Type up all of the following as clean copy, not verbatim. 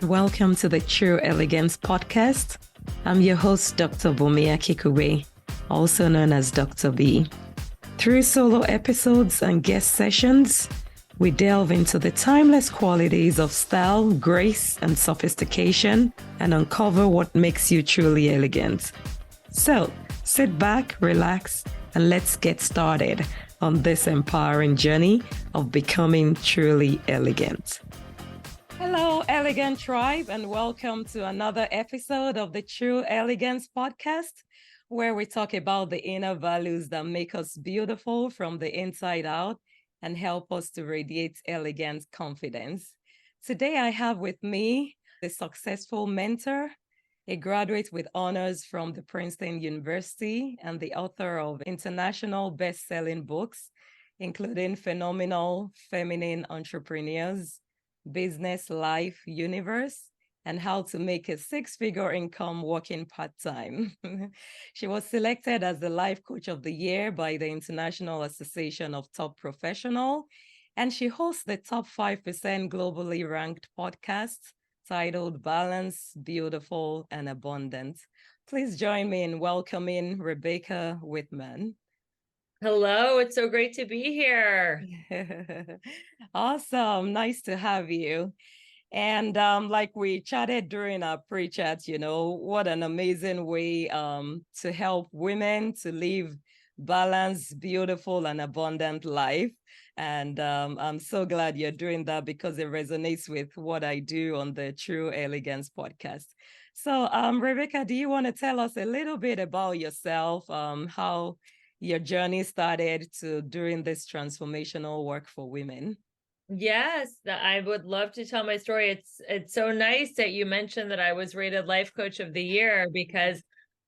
Welcome to the True Elegance podcast. I'm your host, Dr. Bumia Kikube, also known as Dr. B. Through solo episodes and guest sessions, we delve into the timeless qualities of style, grace, and sophistication, and uncover what makes you truly elegant. So, sit back, relax, and let's get started on this empowering journey of becoming truly elegant. Hello, Elegant Tribe, and welcome to another episode of the True Elegance podcast, where we talk about the inner values that make us beautiful from the inside out and help us to radiate elegant confidence. Today, I have with me a successful mentor, a graduate with honors from the Princeton University, and the author of international best-selling books, including Phenomenal Feminine Entrepreneurs, Business Life Universe, and How to Make a Six-Figure Income Working Part-Time. She was selected as the Life Coach of the Year by the International Association of Top Professionals, and she hosts the top 5% globally ranked podcast titled Balance, Beautiful, and Abundant. Please join me in welcoming Rebecca Whitman. Hello, it's so great to be here. Awesome. Nice to have you. And like we chatted during our pre-chat, what an amazing way to help women to live balanced, beautiful, and abundant life. And I'm so glad you're doing that because it resonates with what I do on the True Elegance podcast. So Rebecca, do you want to tell us a little bit about yourself, how your journey started to doing this transformational work for women? Yes, I would love to tell my story. It's so nice that you mentioned that I was rated Life Coach of the Year because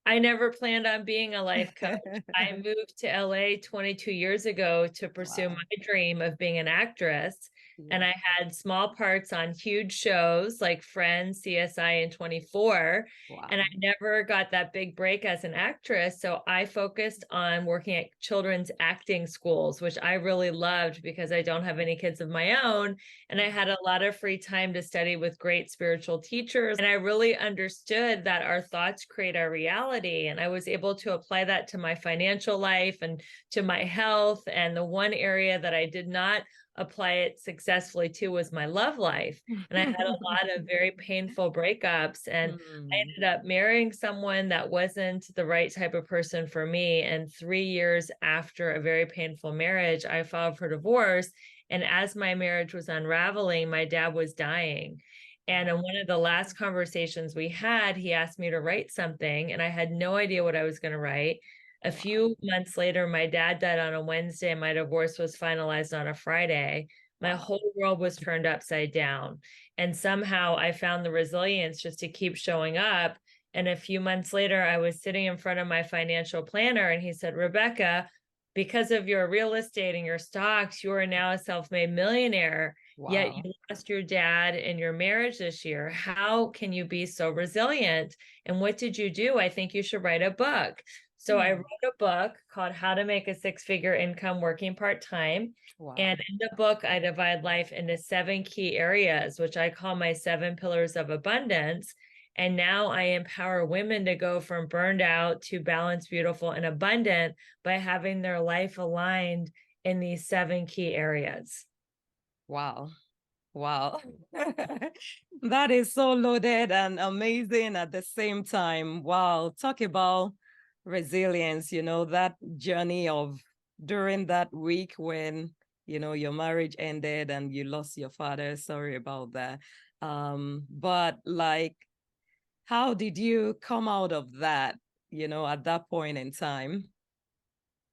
I never planned on being a life coach. I moved to LA 22 years ago to pursue my dream of being an actress. And I had small parts on huge shows like Friends, CSI, and 24. And I never got that big break as an actress. So I focused on working at children's acting schools, which I really loved because I don't have any kids of my own. And I had a lot of free time to study with great spiritual teachers. And I really understood that our thoughts create our reality. And I was able to apply that to my financial life and to my health. And the one area that I did not apply it successfully to was my love life. And I had a lot of very painful breakups. And I ended up marrying someone that wasn't the right type of person for me. And 3 years after a very painful marriage, I filed for divorce. And as my marriage was unraveling, my dad was dying. And in one of the last conversations we had, he asked me to write something, and I had no idea what I was going to write. A few months later, my dad died on a Wednesday, and my divorce was finalized on a Friday. My whole world was turned upside down. And somehow I found the resilience just to keep showing up. And a few months later, I was sitting in front of my financial planner, and he said, "Rebecca, because of your real estate and your stocks, you are now a self-made millionaire. Yet you lost your dad in your marriage this year. How can you be so resilient? And what did you do? I think you should write a book." So I wrote a book called How to Make a Six-Figure Income Working Part-Time. And in the book, I divide life into 7 key areas, which I call my 7 pillars of abundance. And now I empower women to go from burned out to balanced, beautiful, and abundant by having their life aligned in these 7 key areas. Wow. That is so loaded and amazing at the same time. Wow. Talk about resilience, that journey of during that week when, your marriage ended and you lost your father. Sorry about that. But like, how did you come out of that, at that point in time?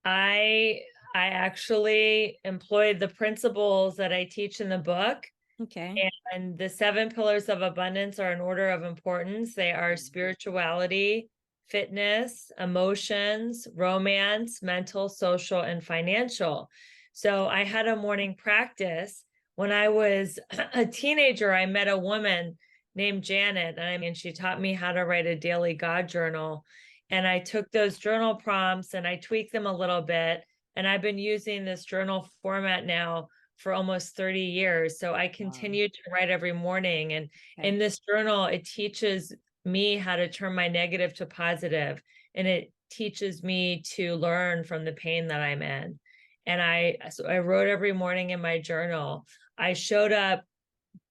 I actually employed the principles that I teach in the book. Okay. And the 7 pillars of abundance are in order of importance. They are spirituality, fitness, emotions, romance, mental, social, and financial. So I had a morning practice. When I was a teenager, I met a woman named Janet, and she taught me how to write a daily God journal. And I took those journal prompts and I tweaked them a little bit. And I've been using this journal format now for almost 30 years. So I continue to write every morning. And in this journal, it teaches me how to turn my negative to positive, and it teaches me to learn from the pain that I'm in. And so I wrote every morning in my journal. I showed up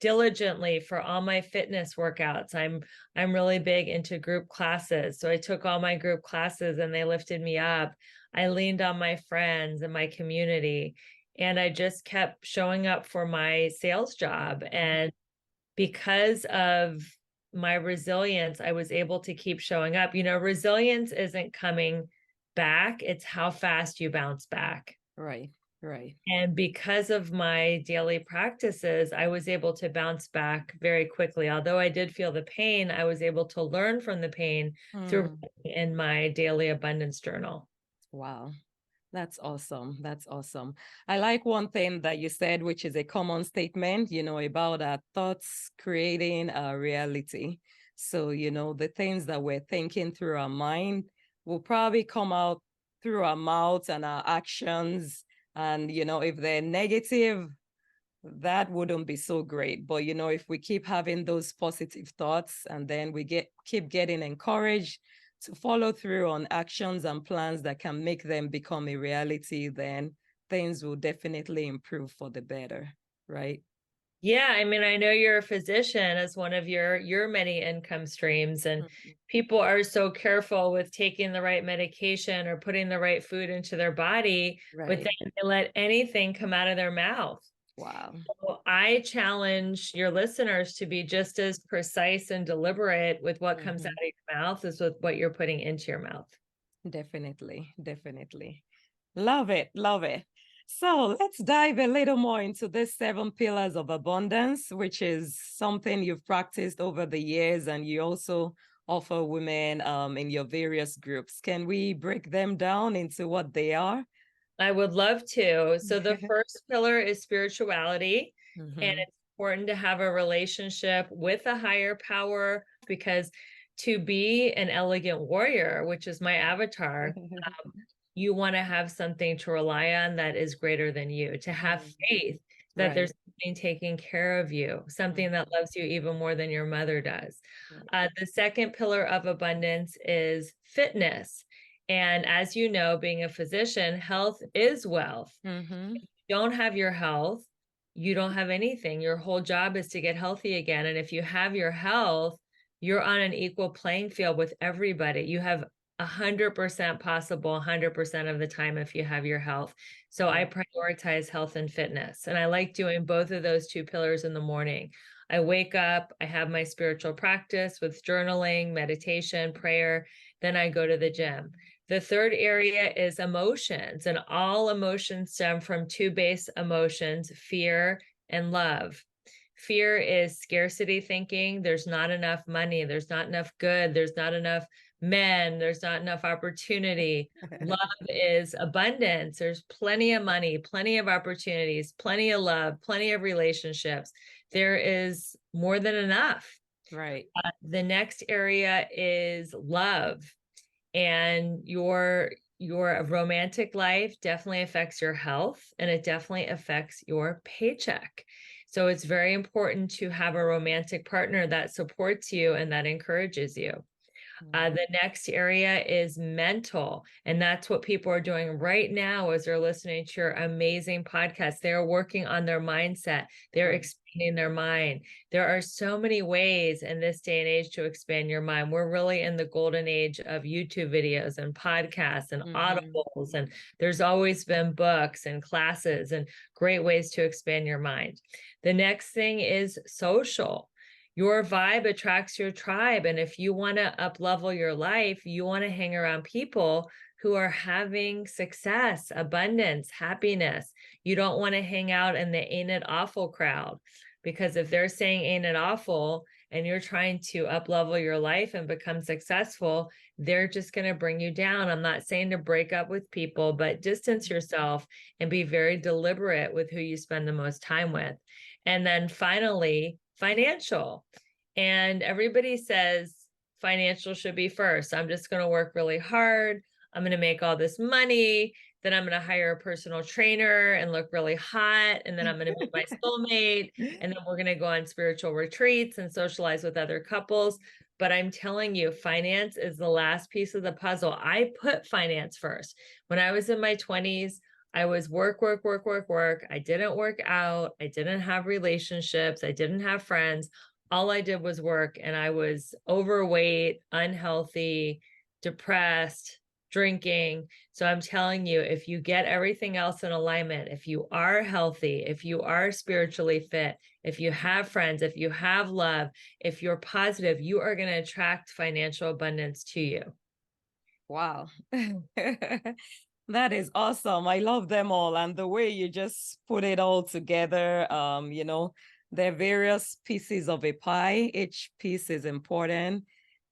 diligently for all my fitness workouts. I'm really big into group classes. So I took all my group classes and they lifted me up. I leaned on my friends and my community, and I just kept showing up for my sales job. And because of my resilience, I was able to keep showing up. You know, resilience isn't coming back, it's how fast you bounce back. Right. Right. And because of my daily practices, I was able to bounce back very quickly. Although I did feel the pain, I was able to learn from the pain through in my daily abundance journal. Wow. That's awesome. That's awesome. I like one thing that you said, which is a common statement, you know, about our thoughts creating a reality. So, you know, the things that we're thinking through our mind will probably come out through our mouths and our actions. And, you know, if they're negative, that wouldn't be so great. But, you know, if we keep having those positive thoughts and then we keep getting encouraged to follow through on actions and plans that can make them become a reality, then things will definitely improve for the better, right? Yeah, I mean, I know you're a physician as one of your many income streams, and people are so careful with taking the right medication or putting the right food into their body, but then they let anything come out of their mouth. Wow. So I challenge your listeners to be just as precise and deliberate with what comes out of your mouth as with what you're putting into your mouth. Definitely, definitely. Love it, love it. So let's dive a little more into these 7 pillars of abundance, which is something you've practiced over the years, and you also offer women in your various groups. Can we break them down into what they are? I would love to. So the first pillar is spirituality, and it's important to have a relationship with a higher power, because to be an elegant warrior, which is my avatar, you want to have something to rely on that is greater than you, to have faith that there's something taking care of you, something that loves you even more than your mother does. The second pillar of abundance is fitness. And as you know, being a physician, health is wealth. If you don't have your health, you don't have anything. Your whole job is to get healthy again. And if you have your health, you're on an equal playing field with everybody. You have 100% possible 100% of the time if you have your health. So I prioritize health and fitness. And I like doing both of those 2 pillars in the morning. I wake up, I have my spiritual practice with journaling, meditation, prayer. Then I go to the gym. The third area is emotions, and all emotions stem from 2 base emotions, fear and love. Fear is scarcity thinking. There's not enough money. There's not enough good. There's not enough men. There's not enough opportunity. Love is abundance. There's plenty of money, plenty of opportunities, plenty of love, plenty of relationships. There is more than enough. Right. The next area is love, and your romantic life definitely affects your health, and it definitely affects your paycheck. So it's very important to have a romantic partner that supports you and that encourages you. The next area is mental. And that's what people are doing right now as they're listening to your amazing podcast. They're working on their mindset. They're expanding their mind. There are so many ways in this day and age to expand your mind. We're really in the golden age of YouTube videos and podcasts and audibles. And there's always been books and classes and great ways to expand your mind. The next thing is social. Your vibe attracts your tribe. And if you want to up-level your life, you want to hang around people who are having success, abundance, happiness. You don't want to hang out in the ain't it awful crowd, because if they're saying ain't it awful and you're trying to up-level your life and become successful, they're just going to bring you down. I'm not saying to break up with people, but distance yourself and be very deliberate with who you spend the most time with. And then finally, financial. And everybody says financial should be first. I'm just going to work really hard. I'm going to make all this money. then I'm going to hire a personal trainer and look really hot. And then I'm going to meet my soulmate. And then we're going to go on spiritual retreats and socialize with other couples. But I'm telling you, finance is the last piece of the puzzle. I put finance first. When I was in my 20s, I was work, work, work, work, work. I didn't work out. I didn't have relationships. I didn't have friends. All I did was work, and I was overweight, unhealthy, depressed, drinking. So I'm telling you, if you get everything else in alignment, if you are healthy, if you are spiritually fit, if you have friends, if you have love, if you're positive, you are going to attract financial abundance to you. Wow. That is awesome. I love them all. And the way you just put it all together, there are various pieces of a pie. Each piece is important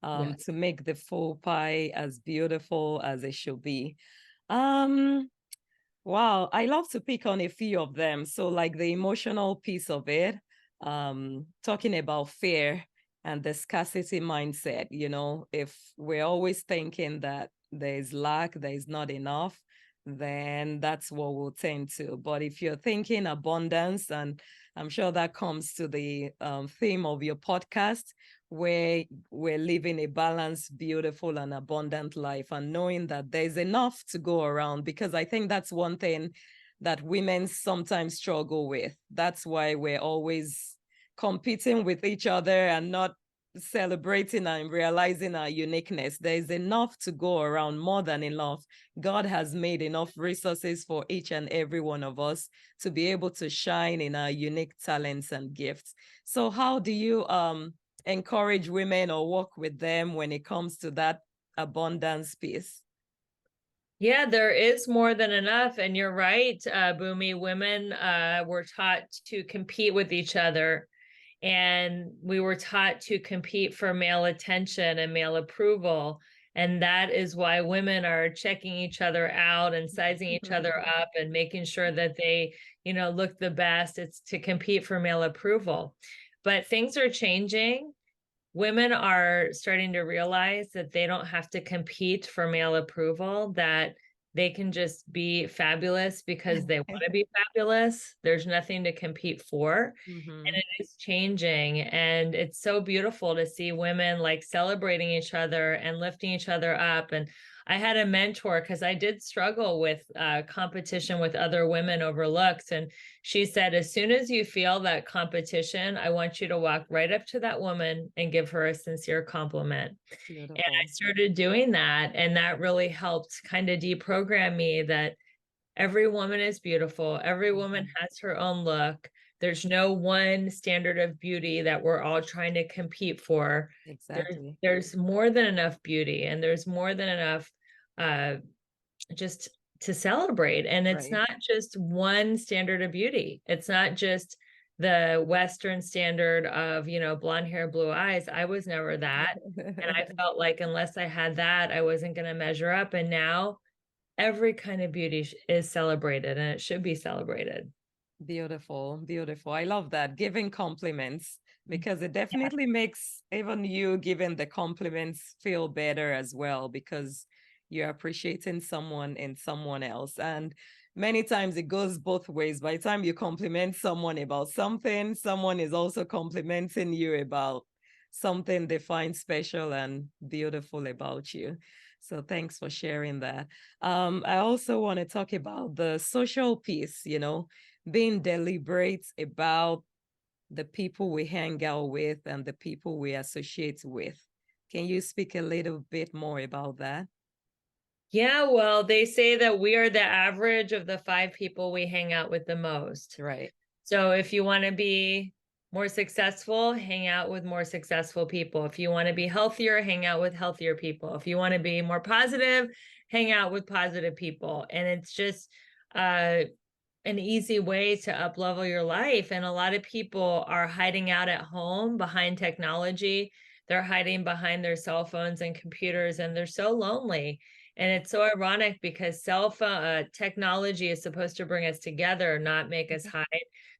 to make the full pie as beautiful as it should be. Um, wow, I love to pick on a few of them. So like the emotional piece of it, talking about fear and the scarcity mindset, if we're always thinking that there's lack, there's not enough, then that's what we'll tend to. But if you're thinking abundance, and I'm sure that comes to the theme of your podcast, where we're living a balanced, beautiful, and abundant life, and knowing that there's enough to go around, because I think that's one thing that women sometimes struggle with. That's why we're always competing with each other and not celebrating and realizing our uniqueness. There's enough to go around, more than enough. God has made enough resources for each and every one of us to be able to shine in our unique talents and gifts. So how do you encourage women or work with them when it comes to that abundance piece? Yeah, there is more than enough. And you're right, Boomy. Women were taught to compete with each other. And we were taught to compete for male attention and male approval. And that is why women are checking each other out and sizing each other up and making sure that they, look the best. It's to compete for male approval. But things are changing. Women are starting to realize that they don't have to compete for male approval, that they can just be fabulous because they want to be fabulous. There's nothing to compete for. And it is changing. And it's so beautiful to see women like celebrating each other and lifting each other up. And I had a mentor, because I did struggle with competition with other women over looks. And she said, as soon as you feel that competition, I want you to walk right up to that woman and give her a sincere compliment. Beautiful. And I started doing that. And that really helped kind of deprogram me that every woman is beautiful. Every woman has her own look. There's no one standard of beauty that we're all trying to compete for. Exactly. There's more than enough beauty, and there's more than enough just to celebrate. And it's not just one standard of beauty. It's not just the Western standard of, blonde hair, blue eyes. I was never that. And I felt like unless I had that, I wasn't going to measure up. And now every kind of beauty is celebrated, and it should be celebrated. Beautiful, beautiful. I love that. Giving compliments, because it definitely makes even you giving the compliments feel better as well, because you're appreciating someone in someone else. And many times it goes both ways. By the time you compliment someone about something, someone is also complimenting you about something they find special and beautiful about you. So thanks for sharing that. I also want to talk about the social piece, being deliberate about the people we hang out with and the people we associate with. Can you speak a little bit more about that? Yeah, well, they say that we are the average of the 5 people we hang out with the most. Right. So if you want to be more successful, hang out with more successful people. If you want to be healthier, hang out with healthier people. If you want to be more positive, hang out with positive people. And it's just an easy way to up-level your life. And a lot of people are hiding out at home behind technology. They're hiding behind their cell phones and computers, and they're so lonely. And it's so ironic, because technology is supposed to bring us together, not make us hide.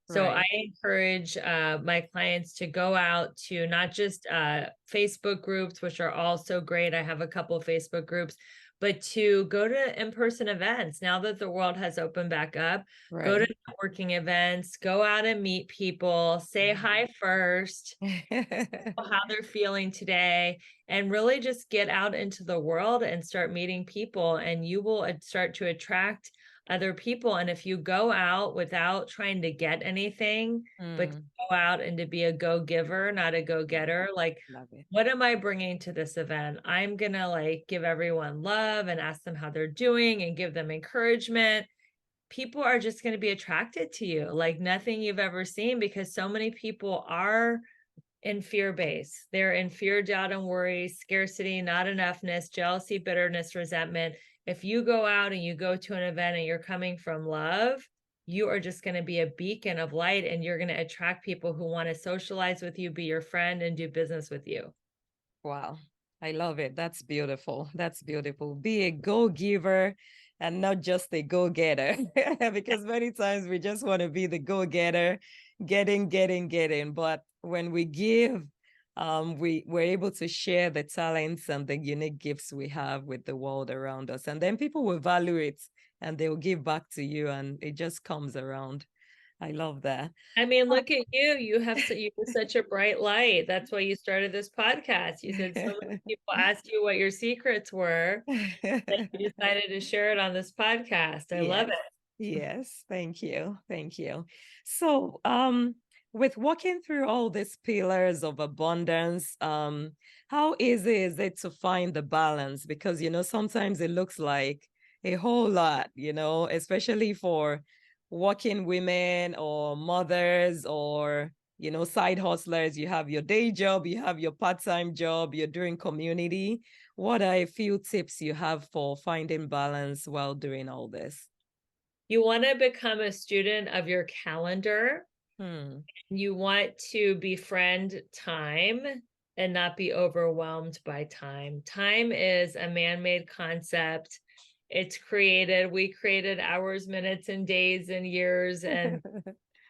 So I encourage my clients to go out to not just Facebook groups, which are all so great. I have a couple of Facebook groups, but to go to in-person events now that the world has opened back up. Go to Right. networking events, go out and meet people, say hi first, how they're feeling today, and really just get out into the world and start meeting people, and you will start to attract other people. And if you go out without trying to get anything, but go out and to be a go-giver, not a go-getter, like, Love it. what am I bringing to this event? I'm gonna like give everyone love and ask them how they're doing and give them encouragement. People are just going to be attracted to you like nothing you've ever seen, because so many people are in fear base. They're in fear, doubt, and worry, scarcity, not enoughness, jealousy, bitterness, resentment. If you go out and you go to an event and you're coming from love, you are just going to be a beacon of light, and you're going to attract people who want to socialize with you, be your friend, and do business with you. Wow. I love it. That's beautiful. That's beautiful. Be a go-giver and not just a go-getter. Because many times we just want to be the go-getter, getting. But when we give, we're able to share the talents and the unique gifts we have with the world around us. And then people will value it and they will give back to you, and it just comes around. I love that. I mean, look at you. You have you were such a bright light. That's why you started this podcast. You said so many people asked you what your secrets were, that you decided to share it on this podcast. I love Yes. it. Yes. Thank you. Thank you. So, with walking through all these pillars of abundance, how easy is it to find the balance? Because, sometimes it looks like a whole lot, especially for working women or mothers or, side hustlers. You have your day job, you have your part-time job, you're doing community. What are a few tips you have for finding balance while doing all this? You want to become a student of your calendar. You want to befriend time and not be overwhelmed by time. Time is a man-made concept. We created hours, minutes, and days and years, and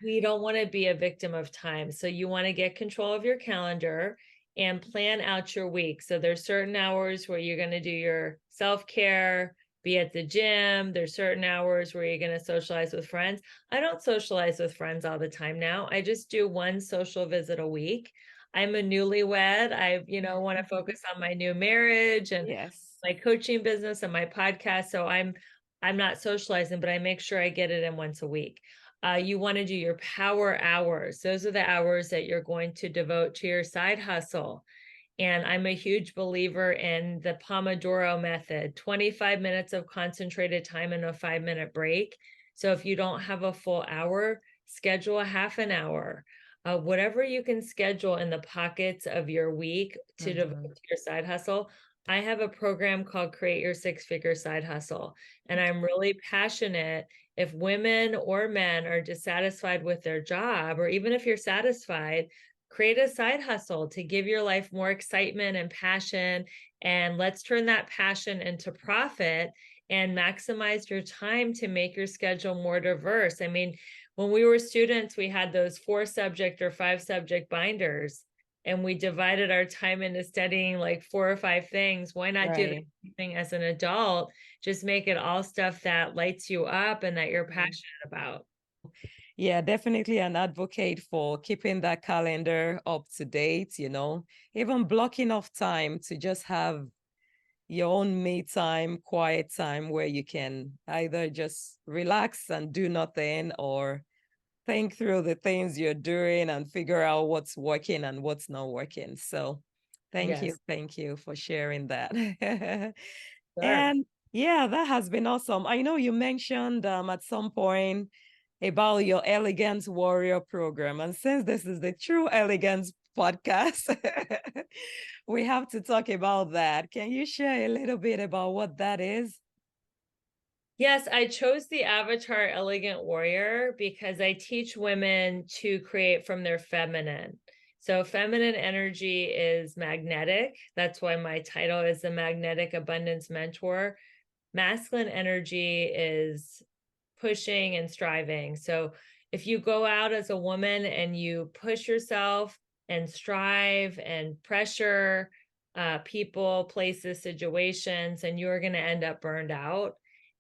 we don't want to be a victim of time. So you want to get control of your calendar and plan out your week. So there's certain hours where you're going to do your self-care, be at the gym. There's certain hours where you're going to socialize with friends. I don't socialize with friends all the time now. I just do one social visit a week. I'm a newlywed. I, want to focus on my new marriage and Yes. my coaching business and my podcast. So I'm not socializing, but I make sure I get it in once a week. You want to do your power hours. Those are the hours that you're going to devote to your side hustle. And I'm a huge believer in the Pomodoro method, 25 minutes of concentrated time and a 5-minute break. So if you don't have a full hour, schedule a half an hour. Whatever you can schedule in the pockets of your week to devote to your side hustle. I have a program called Create Your Six-Figure Side Hustle, and I'm really passionate. If women or men are dissatisfied with their job, or even if you're satisfied, create a side hustle to give your life more excitement and passion. And let's turn that passion into profit and maximize your time to make your schedule more diverse. I mean, when we were students, we had those 4-subject or 5-subject binders, and we divided our time into studying like 4 or 5 things. Why not do the same thing as an adult? Just make it all stuff that lights you up and that you're passionate about. Yeah, definitely an advocate for keeping that calendar up to date, even blocking off time to just have your own me time, quiet time where you can either just relax and do nothing or think through the things you're doing and figure out what's working and what's not working. So thank you. Yes. Thank you for sharing that. Sure. And yeah, that has been awesome. I know you mentioned at some point about your Elegance Warrior program. And since this is the True Elegance podcast, we have to talk about that. Can you share a little bit about what that is? Yes, I chose the avatar Elegant Warrior because I teach women to create from their feminine. So feminine energy is magnetic. That's why my title is the Magnetic Abundance Mentor. Masculine energy is pushing and striving. So if you go out as a woman and you push yourself and strive and pressure, people, places, situations, and you're going to end up burned out.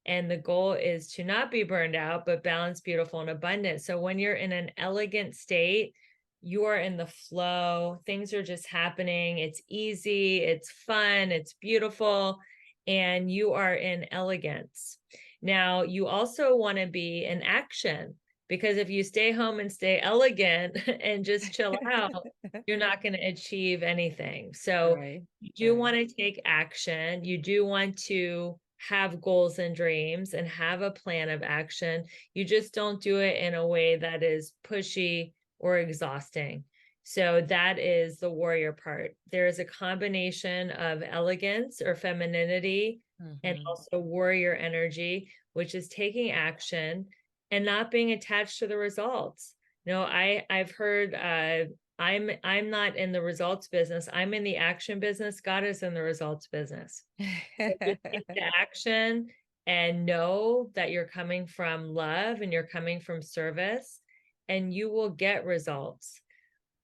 And the goal is to not be burned out, but balanced, beautiful, and abundant. So when you're in an elegant state, you are in the flow. Things are just happening. It's easy, it's fun, it's beautiful, and you are in elegance. Now, you also want to be in action, because if you stay home and stay elegant and just chill out, you're not going to achieve anything. So Right. you do Right. want to take action. You do want to have goals and dreams and have a plan of action. You just don't do it in a way that is pushy or exhausting. So that is the warrior part. There is a combination of elegance or femininity and Mm-hmm. also warrior energy, which is taking action and not being attached to the results. I've heard I'm not in the results business. I'm in the action business. God is in the results business. So just take the action and know that you're coming from love and you're coming from service, and you will get results.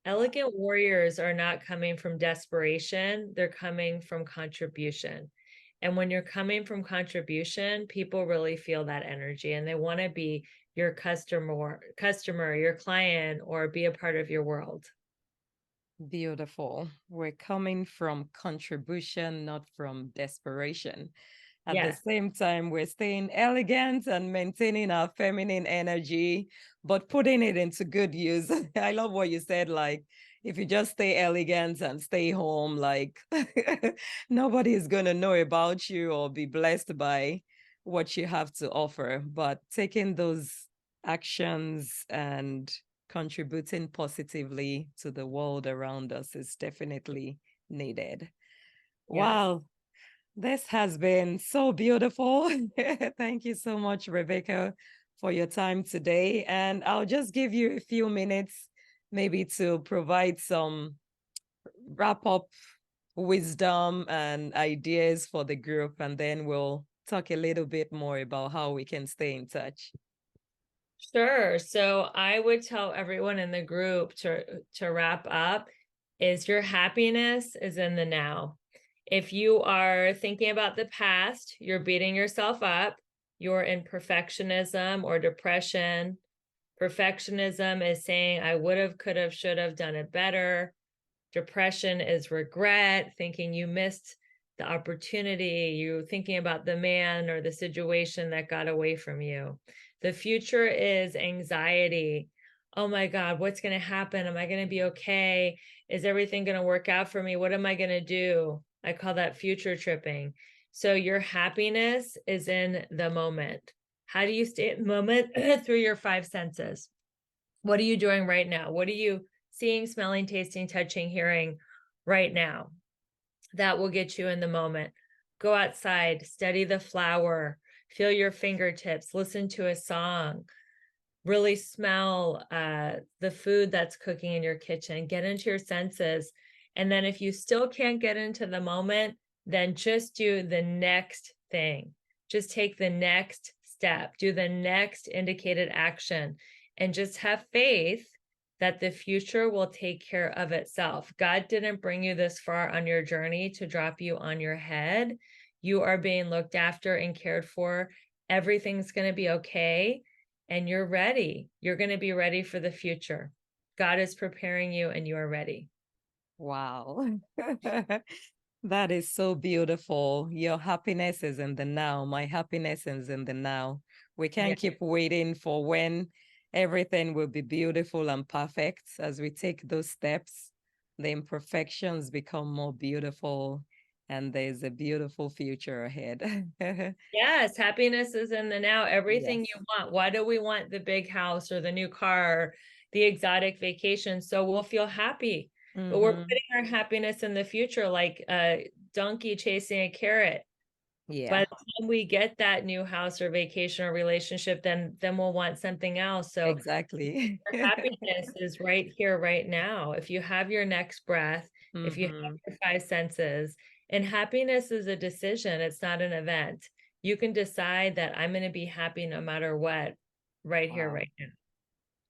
Elegant warriors are not coming from desperation, they're coming from contribution. And when you're coming from contribution, people really feel that energy and they want to be your customer, your client, or be a part of your world. Beautiful. We're coming from contribution, not from desperation. At the Yes. same time, we're staying elegant and maintaining our feminine energy, but putting it into good use. I love what you said. Like, if you just stay elegant and stay home, like, nobody is going to know about you or be blessed by what you have to offer. But taking those actions and contributing positively to the world around us is definitely needed. Yes. Wow, this has been so beautiful. Thank you so much, Rebecca, for your time today. And I'll just give you a few minutes, maybe to provide some wrap up wisdom and ideas for the group. And then we'll talk a little bit more about how we can stay in touch. Sure. So I would tell everyone in the group to wrap up is your happiness is in the now. If you are thinking about the past, you're beating yourself up, you're in perfectionism or depression. Perfectionism is saying, I would have, could have, should have done it better. Depression is regret, thinking you missed the opportunity, you thinking about the man or the situation that got away from you. The future is anxiety. Oh my God, what's going to happen? Am I going to be okay? Is everything going to work out for me? What am I going to do? I call that future tripping. So your happiness is in the moment. How do you stay in the moment? Through your five senses. What are you doing right now? What are you seeing, smelling, tasting, touching, hearing right now? That will get you in the moment. Go outside, study the flower, feel your fingertips, listen to a song, really smell the food that's cooking in your kitchen, get into your senses. And then if you still can't get into the moment, then just do the next thing. Just take the next step, do the next indicated action, and just have faith that the future will take care of itself. God didn't bring you this far on your journey to drop you on your head. You are being looked after and cared for. Everything's going to be okay. And you're ready. You're going to be ready for the future. God is preparing you and you are ready. Wow. That is so beautiful. Your happiness is in the now. My happiness is in the now. We Yeah. can't keep waiting for when everything will be beautiful and perfect. As we take those steps, the imperfections become more beautiful, and there's a beautiful future ahead. Yes, happiness is in the now. Everything Yes. you want. Why do we want the big house or the new car, or the exotic vacation? So we'll feel happy. But we're Mm-hmm. putting our happiness in the future like a donkey chasing a carrot. By Yeah, the time we get that new house or vacation or relationship, then we'll want something else. So exactly. your happiness is right here, right now. If you have your next breath, if you have Mm-hmm. your five senses, and happiness is a decision, it's not an event. You can decide that I'm going to be happy no matter what, right here, Wow. right now.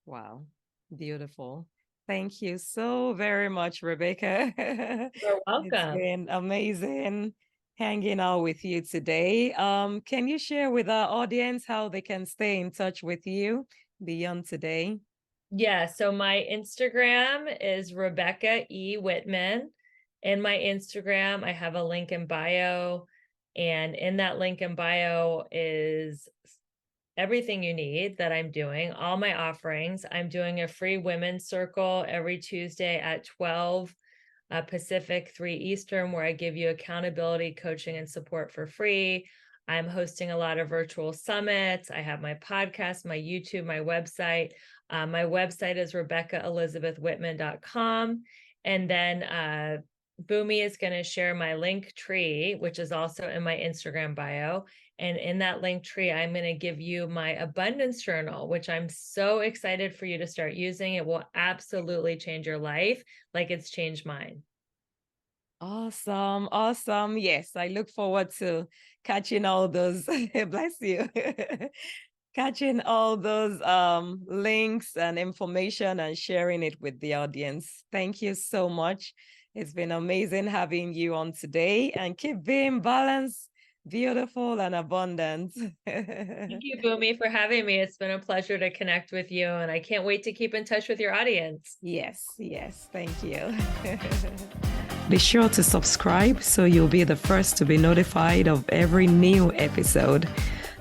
Wow. Beautiful. Thank you so very much, Rebecca. You're It's welcome. been amazing hanging out with you today. Can you share with our audience how they can stay in touch with you beyond today? Yeah, so my Instagram is Rebecca E. Whitman. In my Instagram, I have a link in bio, and in that link in bio is everything you need that I'm doing, all my offerings. I'm doing a free women's circle every Tuesday at 12 Pacific, 3 Eastern, where I give you accountability, coaching, and support for free. I'm hosting a lot of virtual summits. I have my podcast, my YouTube, my website. My website is RebeccaElizabethWhitman.com. And then Boomy is going to share my link tree, which is also in my Instagram bio. And in that link tree, I'm going to give you my abundance journal, which I'm so excited for you to start using. It will absolutely change your life like it's changed mine. Awesome. Awesome. Yes, I look forward to catching all those, bless you, catching all those links and information and sharing it with the audience. Thank you so much. It's been amazing having you on today, and keep being balanced, beautiful, and abundant. Thank you, Boomy, for having me. It's been a pleasure to connect with you, and I can't wait to keep in touch with your audience. Yes, yes, thank you. Be sure to subscribe so you'll be the first to be notified of every new episode.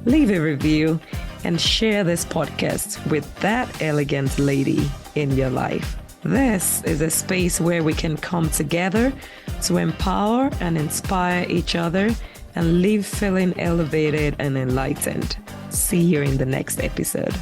Leave a review and share this podcast with that elegant lady in your life. This is a space where we can come together to empower and inspire each other and live feeling elevated and enlightened. See you in the next episode.